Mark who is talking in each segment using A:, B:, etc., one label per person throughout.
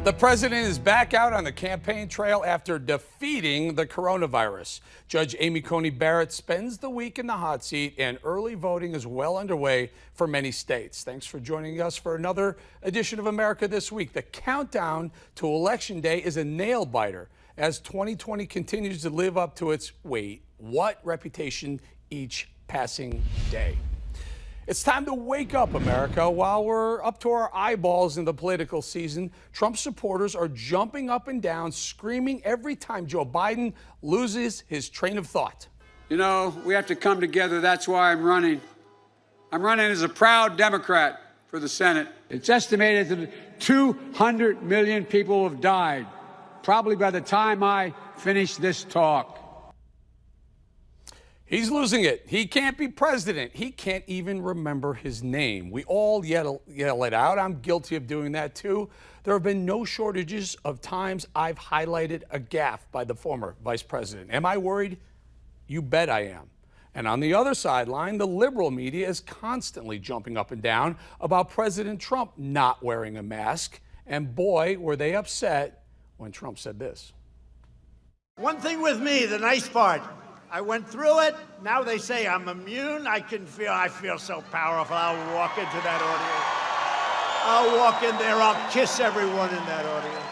A: The president is back out on the campaign trail after defeating the coronavirus. Judge Amy Coney Barrett spends the week in the hot seat, and early voting is well underway for many states. Thanks for joining us for another edition of America This Week. The countdown to Election Day is a nail-biter as 2020 continues to live up to its, wait, what reputation each passing day. It's time to wake up, America. While we're up to our eyeballs in the political season, Trump supporters are jumping up and down, screaming every time Joe Biden loses his train of thought.
B: You know, we have to come together. That's why I'm running. I'm running as a proud Democrat for the Senate. It's estimated that 200 million people have died, probably by the time I finish this talk.
A: He's losing it. He can't be president. He can't even remember his name. We all yell it out. I'm guilty of doing that too. There have been no shortages of times I've highlighted a gaffe by the former vice president. Am I worried? You bet I am. And on the other sideline, the liberal media is constantly jumping up and down about President Trump not wearing a mask. And boy, were they upset when Trump said this.
C: One thing with me, the nice part, I went through it. Now they say I'm immune. I feel so powerful. I'll walk into that audience. I'll walk in there. I'll kiss everyone in that audience.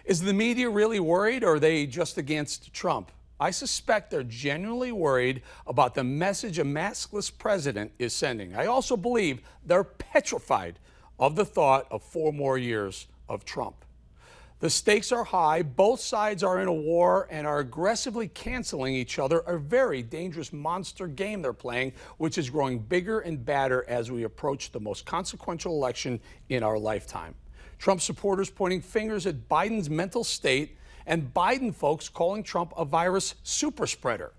A: Is the media really worried, or are they just against Trump? I suspect they're genuinely worried about the message a maskless president is sending. I also believe they're petrified of the thought of 4 more years of Trump. The stakes are high, both sides are in a war and are aggressively canceling each other, a very dangerous monster game they're playing, which is growing bigger and badder as we approach the most consequential election in our lifetime. Trump supporters pointing fingers at Biden's mental state, and Biden folks calling Trump a virus super spreader.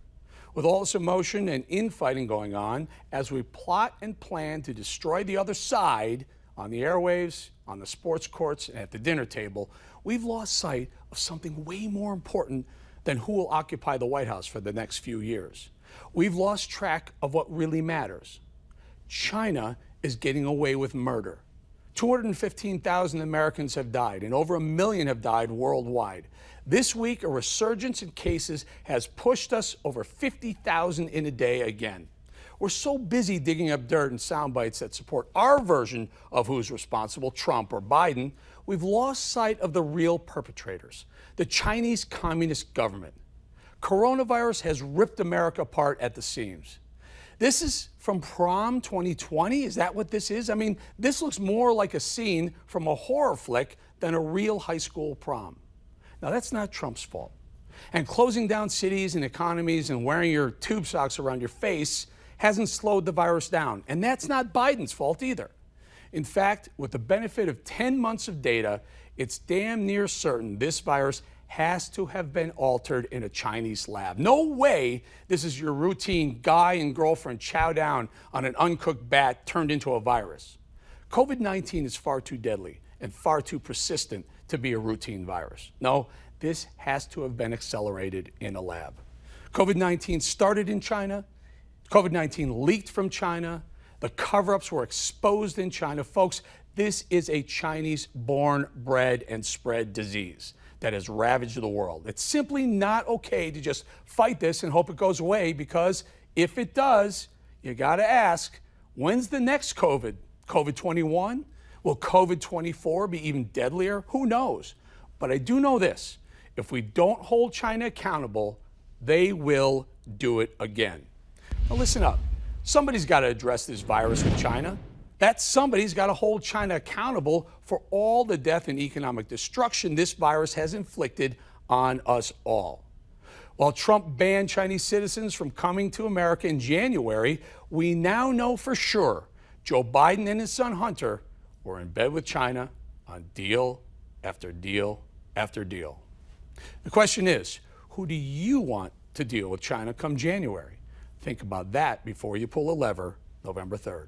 A: With all this emotion and infighting going on, as we plot and plan to destroy the other side on the airwaves, on the sports courts, and at the dinner table, we've lost sight of something way more important than who will occupy the White House for the next few years. We've lost track of what really matters. China is getting away with murder. 215,000 Americans have died, and over 1 million have died worldwide. This week, a resurgence in cases has pushed us over 50,000 in a day again. We're so busy digging up dirt and sound bites that support our version of who's responsible, Trump or Biden, we've lost sight of the real perpetrators, the Chinese Communist government. Coronavirus has ripped America apart at the seams. This is from Prom 2020? Is that what this is? I mean, this looks more like a scene from a horror flick than a real high school prom. Now, that's not Trump's fault. And closing down cities and economies and wearing your tube socks around your face hasn't slowed the virus down. And that's not Biden's fault either. In fact, with the benefit of 10 months of data, it's damn near certain this virus has to have been altered in a Chinese lab. No way this is your routine guy and girlfriend chow down on an uncooked bat turned into a virus. COVID-19 is far too deadly and far too persistent to be a routine virus. No, this has to have been accelerated in a lab. COVID-19 started in China. COVID-19 leaked from China. The cover-ups were exposed in China. Folks, this is a Chinese-born, bred, and spread disease that has ravaged the world. It's simply not okay to just fight this and hope it goes away, because if it does, you got to ask, when's the next COVID? COVID-21? Will COVID-24 be even deadlier? Who knows? But I do know this. If we don't hold China accountable, they will do it again. Now listen up. Somebody's got to address this virus with China. That somebody's got to hold China accountable for all the death and economic destruction this virus has inflicted on us all. While Trump banned Chinese citizens from coming to America in January, we now know for sure Joe Biden and his son Hunter were in bed with China on deal after deal after deal. The question is, who do you want to deal with China come January? Think about that before you pull a lever November 3rd.